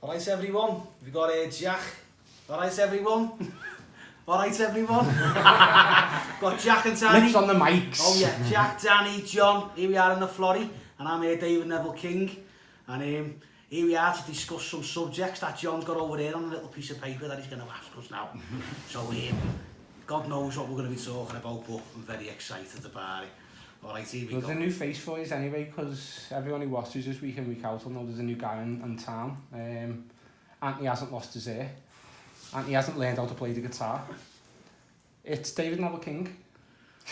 Alright everyone, we got Jack. Alright everyone. Alright everyone. Got Jack and Danny. Lips on the mics. Oh yeah, Jack, Danny, John. Here we are in the florrie. And I'm here, David Neville King. And here we are to discuss some subjects that John's got over there on a little piece of paper that he's going to ask us now. So God knows what we're going to be talking about, but I'm very excited about it. Alright, here we go. There's a new face for us anyway, because everyone who watches us week in, week out will know there's a new guy in town. Anthony hasn't lost his hair. Anthony hasn't learned how to play the guitar. It's David Neville King.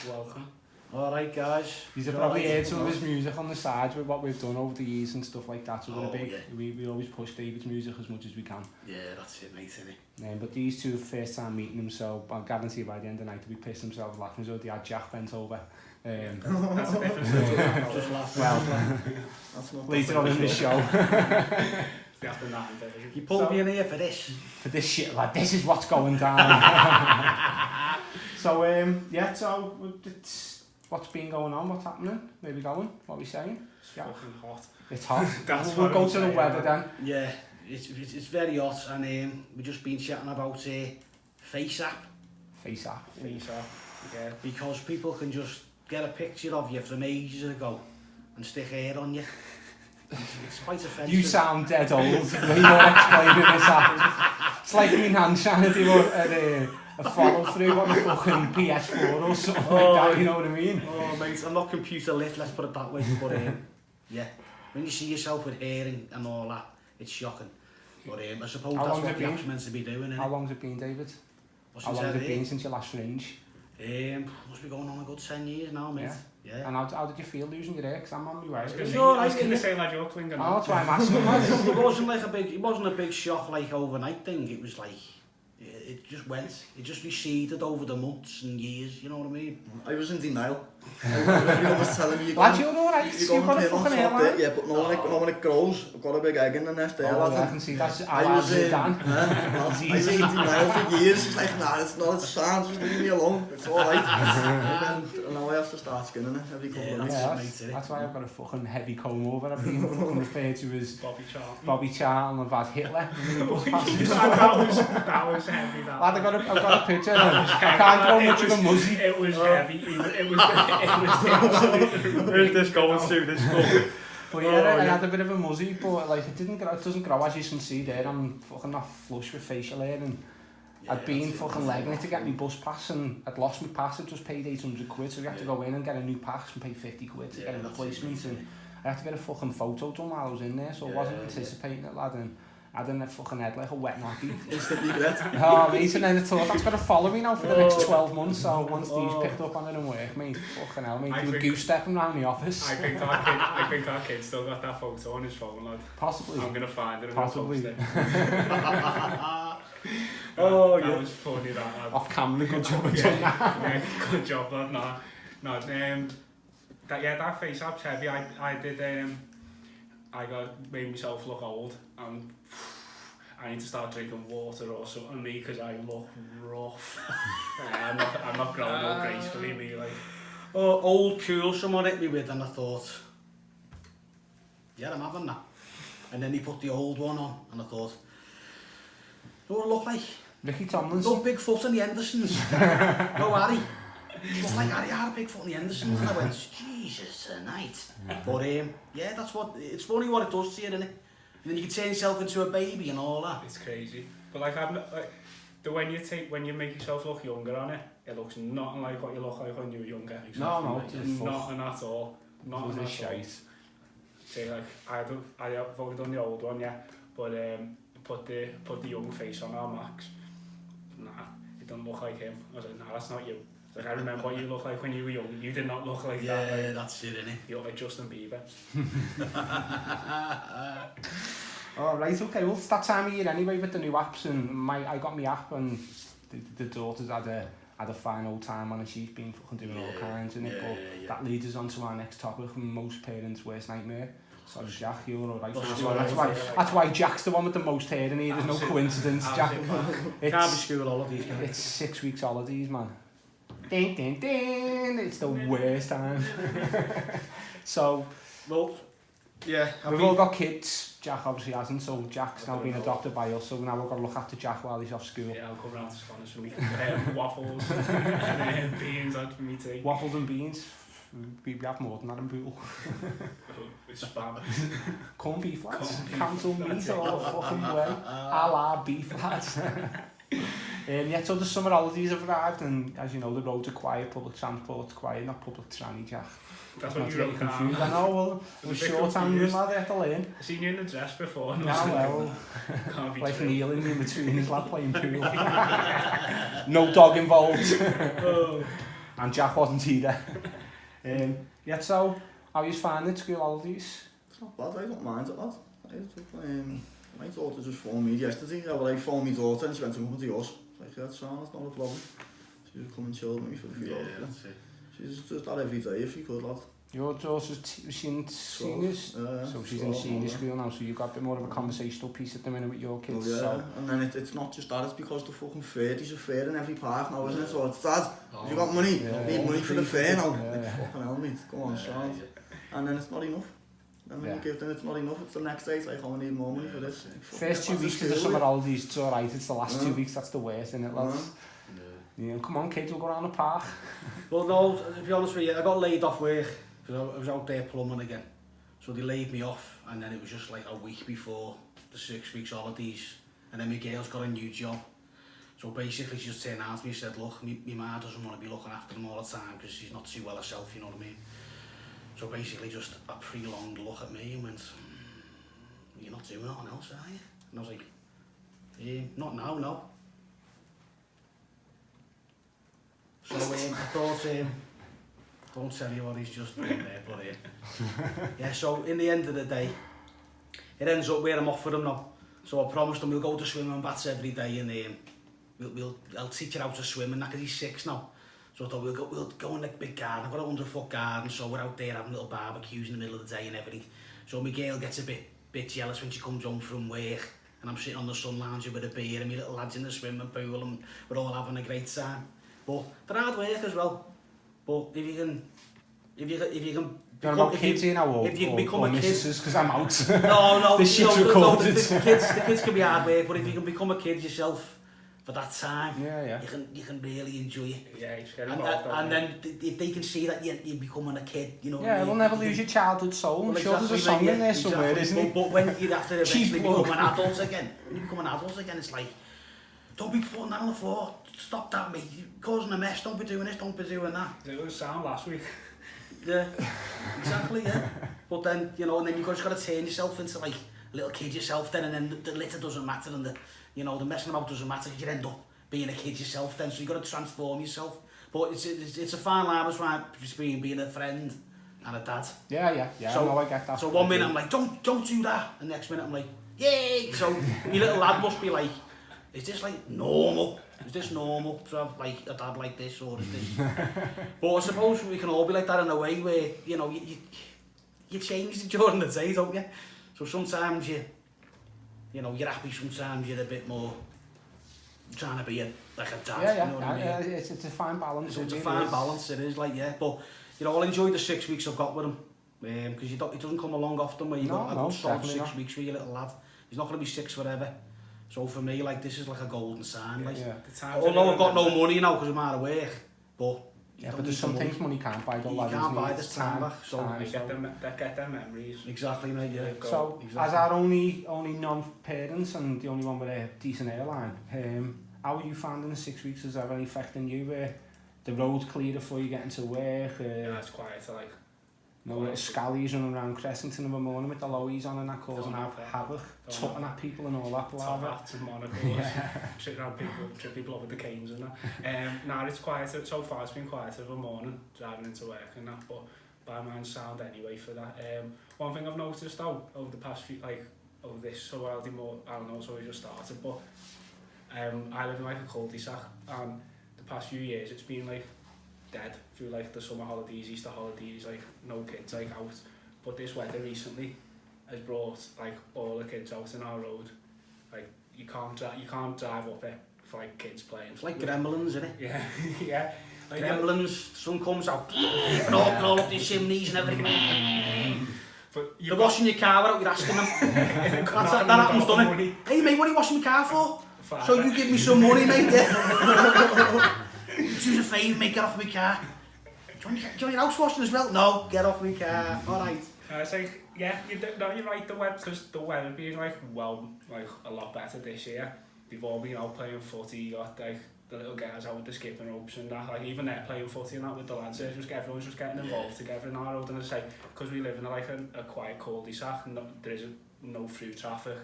Welcome. Alright guys. He's probably heard some of his music on the side with what we've done over the years and stuff like that. So we always push David's music as much as we can. Yeah, that's it mate, isn't it? But these two, first time meeting him, so I guarantee by the end of the night they'll be pissed themselves laughing, so they had Jack bent over. That's a different story. Just laughing. Well, later on in the show. You pulled me in here for this. For this shit, lad. This is what's going down. So, it's what's been going on, what's happening, where we going, what are we saying? It's fucking hot. It's hot. We'll go to the weather then. Yeah, it's very hot, and we've just been chatting about Face app. Face app. Yeah. Because people can just get a picture of you from ages ago and stick hair on you. It's quite offensive. You sound dead old when you're explaining this app. It's like me and Han trying to do a follow through on a fucking PS4 or something like that, you know what I mean? Oh mate, I'm not computer lit, let's put it that way, but yeah, when you see yourself with hair and all that, it's shocking. But I suppose that's what the app's meant to be doing, isn't it? How long's it been, David? How long has it been since your last fringe? Must be going on a good 10 years now, mate. Yeah. And how did you feel losing your hair? Because I'm on my way. I was going to say like you're clinging on. Oh, that's why I'm asking. It wasn't a big shock like overnight thing. It was like it just went. It just receded over the months and years. You know what I mean? I was in denial. I was telling me lad, you're alright. You've got a fucking hairline. Yeah, but no, when it grows, I've got a big egg in the nest there. I can see that's I was in denial for years. It's like, nah, it's not. It's fine. Just leave me alone. It's alright. And now I have to start skinning it every couple of weeks. That's why I've got a fucking heavy comb over. I've been fucking referred to as Bobby Charlton and I've had Hitler. That was heavy. Lad, I've got a picture. I can't go much of a muzzy. It was heavy. It was Where's this going to? This going. But yeah, I had a bit of a muzzy, but like it doesn't grow as you can see there. I'm fucking not flush with facial hair, and I'd been fucking legging it to get my bus pass, and I'd lost my pass. I just paid 800 quid, so we had to go in and get a new pass and pay 50 quid to get a replacement. And I had to get a fucking photo done while I was in there, so I wasn't anticipating it, lad. And I had a fucking head like a wet nappy. Instantly regret. Oh mate, and then I thought that's got to follow me now for the next 12 months, so once these picked up on it and work, mate, fucking hell, mate, do a goose stepping around the office. I think our kid still got that photo on his phone, lad. Possibly. I'm going to find it and possibly. post it. That was funny, that lad. Off camera, good job of doing that. Yeah, good job, lad. That face app's heavy. I made myself look old, and I need to start drinking water or something, me, because I look rough. I'm not growing up gracefully, me, like. Old cool, someone hit me with, and I thought, yeah, I'm having that. And then he put the old one on, and I thought, you know what I look like? Ricky Tomlinson. No big foot in the Hendersons. No Harry. Look like Harry had a big foot in the Hendersons, and I went, Jesus tonight. But yeah, that's what, it's funny what it does to you, isn't it? And then you can turn yourself into a baby and all that. It's crazy. But like, when you make yourself look younger on it, it looks nothing like what you look like when you were younger. Exactly. No, nothing at all. Nothing at all. See, like, I've only done the old one, yeah, but put the young face on our Max. Nah, it doesn't look like him. I was like, nah, that's not you. Like, I remember what you looked like when you were young. You did not look like that. Yeah, like, that's it, innit? You look like Justin Bieber. Alright, okay, well it's that time of year anyway with the new apps, and I got my app, and the daughter's had a fine old time on it. She's been fucking doing all kinds in it, but that leads us on to our next topic, most parents' worst nightmare. So Jack, you're alright. That's why Jack's the one with the most hair in here. There's no coincidence, Jack. Can't be school holidays. It's 6 weeks holidays, man. Ding, ding, ding. It's the worst time. So, well, Yeah. We've all got kids. Jack obviously hasn't, so Jack's now been adopted by us, so now we've got to look after Jack while he's off school. Yeah, I'll come round to Scotland for me. Waffles and beans out for me tea. Waffles and beans. We have more than that in Poole. With spam. Corned beef flats. Cancel meat all the fucking way. A la beef flats. Yeah, so the summer holidays have arrived, and as you know, the roads are quiet, public transport's quiet, not public tranny, Jack. That's what you wrote down. I know, well, it was short-handed lad, I had to learn. I've seen you in the dress before. No, well, like kneeling in between his lad playing pool. No dog involved. And Jack wasn't either. Yeah, so, how you finding school holidays? It's not bad, I don't mind it, lad. My daughter just phoned me yesterday. I phoned my daughter and she went to come to yours. Like, that's fine, that's not a problem. She just come and chill with me for a few hours. That's it. She's just that every day if you could, lad. Your daughter's in seniors, so she's in senior school now, so you've got a bit more of a conversational piece at the minute with your kids. Yeah, so. and then it's not just that, it's because the fucking fair, there's a fair in every park now, isn't it? So it's Dad, if you got money, need money for the fair now. Fucking hell, mate, go on, son. And then it's not enough. And when you give them it's not enough, it's the next day, it's like, oh, I need more money for this. First 2 weeks of the summer holidays, it's alright, it's the last 2 weeks, that's the worst, isn't it, lads? Yeah, come on kids, we'll go around the park. Well, no, to be honest with you, I got laid off work because I was out there plumbing again. So they laid me off, and then it was just like a week before the 6 weeks holidays, and then my girl's got a new job. So basically she just turned out to me and said, look, my ma doesn't want to be looking after them all the time because she's not too well herself, you know what I mean? So basically just a prolonged look at me and went, you're not doing nothing else, are you? And I was like, not now, no. So I thought, don't tell you what he's just doing there, but yeah, so in the end of the day, it ends up where I'm off with him now. So I promised him we'll go to swimming baths every day and I'll teach her how to swim and that because he's 6 now. So I thought we'll go in the big garden. I've got a 100-foot garden, so we're out there having little barbecues in the middle of the day and everything. So my girl gets a bit jealous when she comes home from work and I'm sitting on the sun lounger with a beer and my little lads in the swimming pool and we're all having a great time. But they're hard work as well. But if you can You're about kids here now, or missuses, because I'm out. No, this shit's recorded. The kids can be hard work, but if you can become a kid yourself for that time, you can really enjoy it. Yeah, you just get involved. And then if they can see that you're becoming a kid, you know what I mean? We'll never lose your childhood soul. I'm sure there's a song in there somewhere, isn't it? But when you have to eventually become an adult again, it's like, don't be putting that on the floor. Stop that, mate. You're causing a mess. Don't be doing this. Don't be doing that. It was sound last week. Yeah, exactly, yeah. But then, you know, and then you've just got to turn yourself into like a little kid yourself then, and then the litter doesn't matter and the messing about doesn't matter because you end up being a kid yourself then, so you've got to transform yourself. But it's a fine line between being a friend and a dad. Yeah, so, I get that. So one minute I'm like, don't do that, and the next minute I'm like, yay! So my little lad must be like, is this like normal? Is this normal to have like a dad like this, or is this? But I suppose we can all be like that in a way where, you know, you change during the day, don't you? So sometimes you're happy, sometimes you're a bit more trying to be like a dad. Yeah, you know what I mean? It's a fine balance. It's a fine balance, it is, like, yeah. But, you know, I'll enjoy the 6 weeks I've got with him. Because it doesn't come along often where you've got a good solid 6 weeks with your little lad. He's not going to be 6 forever. So for me, like, this is like a golden sign. Like, although I've got no money now because I'm out of work, but but there's some things money can't buy. You can't buy this time back. So get them memories. Exactly, mate. Yeah. So as our only non-parents and the only one with a decent airline, how are you finding the 6 weeks? Is that any affecting you? The road's clearer for you getting to work? Yeah, it's quieter, like. No little scallies running around Cressington in the morning with the lowies on and that causing havoc, tutting at people and all that palaver. Top hats and monocles, sitting around people up with the canes and that. Nah, it's quieter. So far it's been quieter of a morning, driving into work and that, but by mine's sound anyway for that. One thing I've noticed though, over the past few, like, over this, so I'll do more, I don't know, so we just started, but I live in like a cul-de-sac, and the past few years it's been like dead through like the summer holidays, Easter holidays, like no kids like out. But this weather recently has brought like all the kids out in our road. Like you can't drive up it for like kids playing. It's like Gremlins, isn't it? Yeah, yeah. Like, Gremlins, sun comes out, and all up these chimneys and everything. They're washing your car without you asking them. that happens, doesn't it? Hey mate, what are you washing my car for? So you give me some money, mate, yeah? Do us a favour, mate, get off my car. Do you want your house washing as well? No, get off my car, alright. It's like, yeah, you're right, because the weather being like a lot better this year. They've all been out playing footy, you got like the little guys out with the skipping ropes and that, like even they're playing footy and that with the lads, everyone's just getting involved together in our road, and it's like, because we live in like a quiet cul-de-sac and there is no through traffic,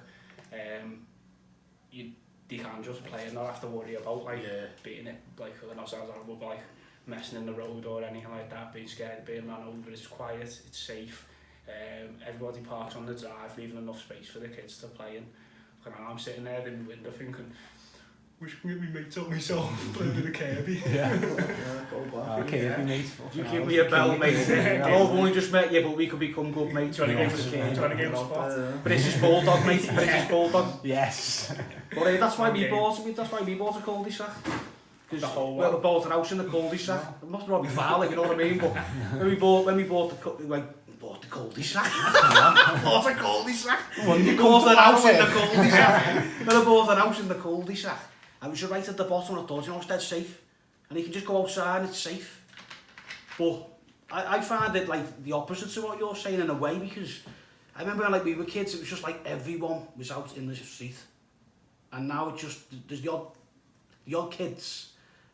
they can just play and not have to worry about like beating it, like, I know sounds horrible, but like messing in the road or anything like that, being scared, being run over. It's quiet, it's safe. Everybody parks on the drive, leaving enough space for the kids to play in. And I'm sitting there in the window thinking, wish I could get my mates on myself, play a bit of Kirby. Yeah. Go back. Kirby, mate. You give me a bell, mate. I've only just met you, but we could become good mates. Trying to get a spot. British Bulldog, mate. British Bulldog. Yes. But that's why we bought a cul-de-sac. Because we bought a house in the cul-de-sac. It must probably foul, you know what I mean? But when we bought the cul-de-sac. Bought a cul-de-sac. We bought an house in the cul-de-sac. When I bought an house in the cul-de-sac, I was right at the bottom of the door, you know, it's dead safe. And you can just go outside and it's safe. But I find it like the opposite to what you're saying in a way, because I remember when we were kids, it was just like everyone was out in the street. And now it's just, there's the odd kids.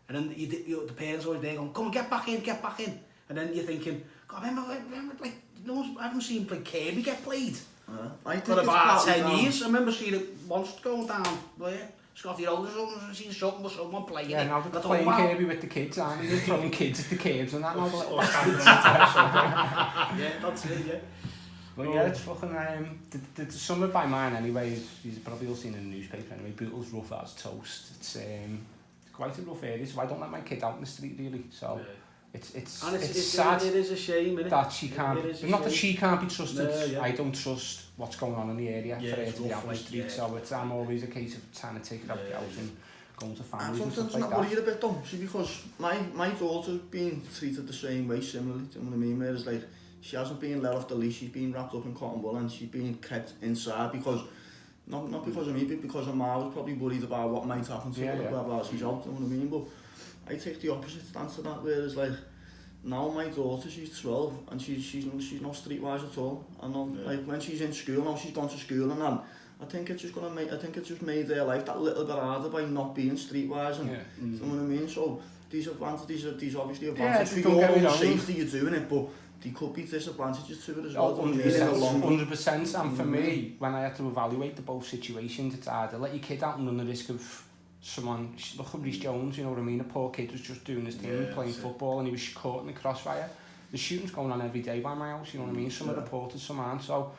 And then the parents are always there going, come on, get back in. And then you're thinking, God, I remember like, I haven't seen Kirby get played for about 10 years. I remember seeing it once going down there. Scotty Rollers, I've seen something with someone playing it. Yeah, now they're playing Kirby with the kids, aren't they? They're throwing kids at the caves and that. Yeah, that's it, yeah. But yeah, it's fucking, the summer by mine anyway, you've probably all seen in the newspaper anyway, Bootle's rough as toast. It's quite a rough area, so I don't let my kid out in the street really, so it's sad. It is a shame, isn't it? That she can't, not that she can't be trusted, I don't trust what's going on in the area for her to be out in the street, so I'm always a case of trying to take her out the house and going to families and stuff like that. I'm not worried a bit though, see, because my daughter's been treated the same way similarly, do you know what I mean, whereas like, she hasn't been let off the leash, she's been wrapped up in cotton wool and she's been kept inside because, not because of me, but because her ma was probably worried about what might happen to her while she's out, you know what I mean, but I take the opposite stance to that, whereas like, now my daughter, she's 12 and she's not streetwise at all, and like when she's in school, now she's gone to school and that, I think it's just made their life that little bit harder by not being streetwise, and you know what I mean, so these obviously advantages for your own safety, you're doing it, but there could be disadvantages to it as well. 100%, and for me, when I had to evaluate the both situations, it's either let your kid out and run the risk of someone, look at Rhys Jones, you know what I mean, a poor kid was just doing his thing, playing football, and he was caught in the crossfire. The shooting's going on every day by my house, you know what I mean, some are reported, some aren't, so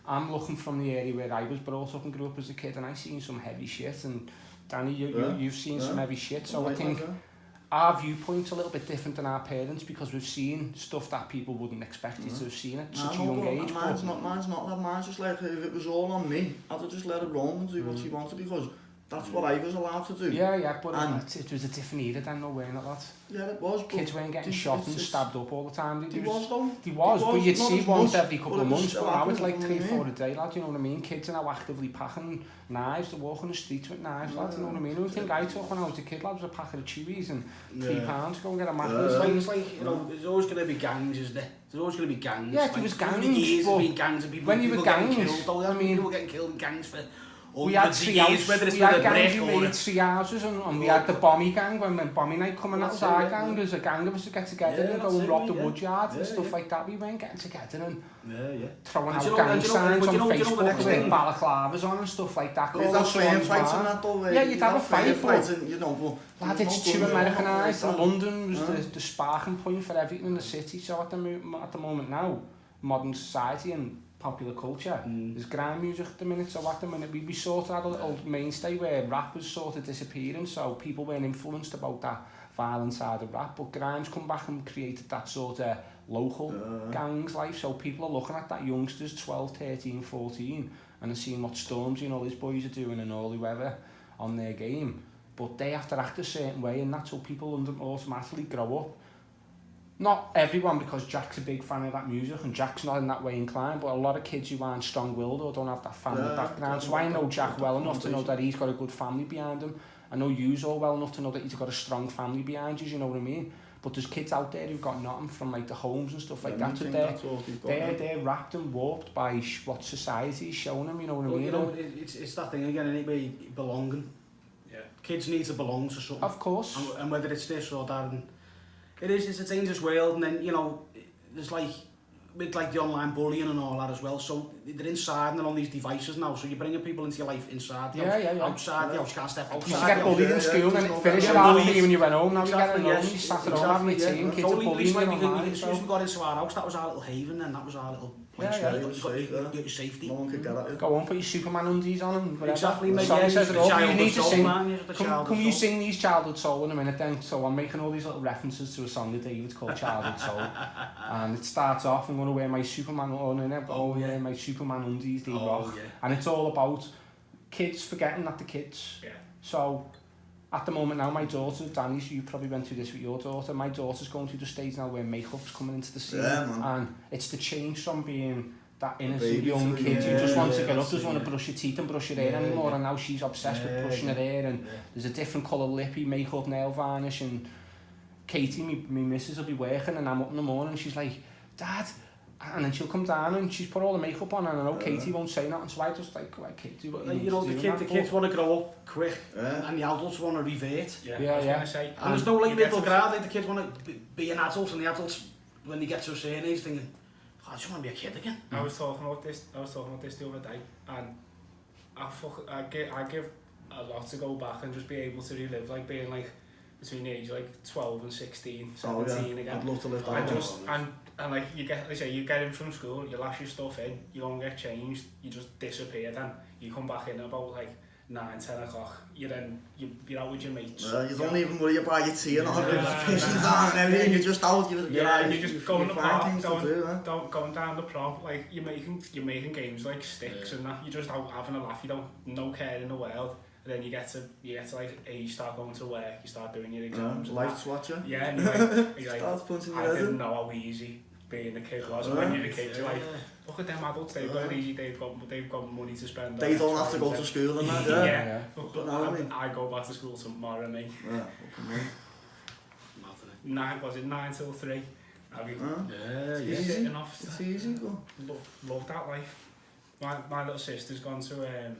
I'm looking from the area where I was brought up and grew up as a kid, and I've seen some heavy shit, and Danny, you've seen some heavy shit, so I think our viewpoint's a little bit different than our parents because we've seen stuff that people wouldn't expect you to have seen at such a young age. Mine's not that. Mine's just like, if it was all on me, I'd have just let her roam and do what she wanted because that's what I was allowed to do. Yeah, but it was a different era then, no way not that. Yeah, it was. Kids weren't getting shot and stabbed up all the time. They was, but you'd see once every couple of months, but now it's like 3-4 a day, lad, you know what I mean? Kids are now actively packing knives, they're walking the streets with knives, lad, you know what I mean? The only thing I took when I was a kid, lad, was a packet of Chewies and £3 to go and get a mackerel. It's like, you know, there's always going to be gangs, isn't there? There's always going to be gangs. Yeah, there was gangs, but when you were gangs, I mean, people were getting killed in gangs for we had gangs who made tree houses and we had the Bommy gang when Bommy night coming outside gang, there's a gang of us to get together and go and rob the woodyard and stuff like that. We weren't getting together and throwing out gang signs on Facebook with balaclavas on and stuff like that. You'd have fights on that though. Yeah, you'd have a fight, but you know, lad, it's too Americanised, and London was the sparking point for everything in the city, so at the moment now, modern society and popular culture, there's grime music at the minute, so at the minute we sort of had a little mainstay where rap was sort of disappearing, so people weren't influenced about that violent side of rap, but grime's come back and created that sort of local gangs life, so people are looking at that youngsters 12, 13, 14 and are seeing what Storms, you know, these boys are doing and all whoever on their game, but they have to act a certain way, and that's how people automatically grow up not everyone, because Jack's a big fan of that music and Jack's not in that way inclined, but a lot of kids who aren't strong-willed or don't have that family background. So I know Jack well enough to know that he's got a good family behind him. I know you's all well enough to know that he's got a strong family behind you know what I mean? But there's kids out there who've got nothing from like the homes and stuff like that. So they're wrapped and warped by what society's showing them, you know what I mean? You know, it's that thing again, anybody belonging. Yeah. Kids need to belong to something. Of course. And whether it's this or that, and it's a dangerous world, and then, you know, there's like, with like the online bullying and all that as well, so they're inside and they're on these devices now, so you're bringing people into your life inside the house, outside the house, can't step outside. You used to get bullied in school and finish it off for you when you went home, now you get home, you sat at home having your team, kids are bullying you online. As soon as we got into our house, that was our little haven, and that was our little place where you got your safety. No one could get at you. Go on, put your Superman undies on and whatever. Exactly, mate, Song says it all, you need to sing. Can you sing these Childhood Soul in a minute then? So I'm making all these little references to a song of David's called Childhood Soul. And it starts off, I'm going to wear my Superman on in it, wear my Superman undies, they rock. Yeah. And it's all about kids forgetting that the kids. Yeah. So at the moment now, my daughter, Danny's, you probably went through this with your daughter, my daughter's going through the stage now where makeup's coming into the scene. Yeah, man. And it's the change from being that innocent young kid who just wants to get up, doesn't want to brush your teeth and brush your hair anymore, and now she's obsessed with brushing her hair, and there's a different colour lippy, makeup, nail varnish, and Katie, my missus, will be working, and I'm up in the morning, and she's like, Dad, and then she'll come down and she's put all the makeup on, and I know Katie won't say nothing, so I just like, go ahead, Kate, do what you need know, to do. the kids want to grow up quick, and the adults want to revert. Yeah. Say, and there's no like middle ground, like the kids want to be an adult, and the adults, when they get to a certain age, thinking, I just want to be a kid again. I was talking about this the other day, and I give a lot to go back and just be able to relive, like being like between the age like 12 and 16, 17 again. I'd love to live that. And just and like you get in from school, you lash your stuff in, you don't get changed, you just disappear, then you come back in about like 9-10 o'clock, you're out with your mates. You don't even worry about your tea and all the pissions on and everything, you're just out, you're just going to the park, going down the prom, like you're making games like sticks and that, you're just out having a laugh, you don't, no care in the world. And then you get to like age, start going to work, you start doing your exams. Life's watching. Yeah, and you're like, I didn't know how easy being a kid was. When you're a kid, you're like, look at them adults, they've got it easy, they've got money to spend. They don't have to go to school and that, yeah. I go back to school tomorrow, mate. Yeah, was it 9 till 3? It's easy. Love that life. My little sister's gone to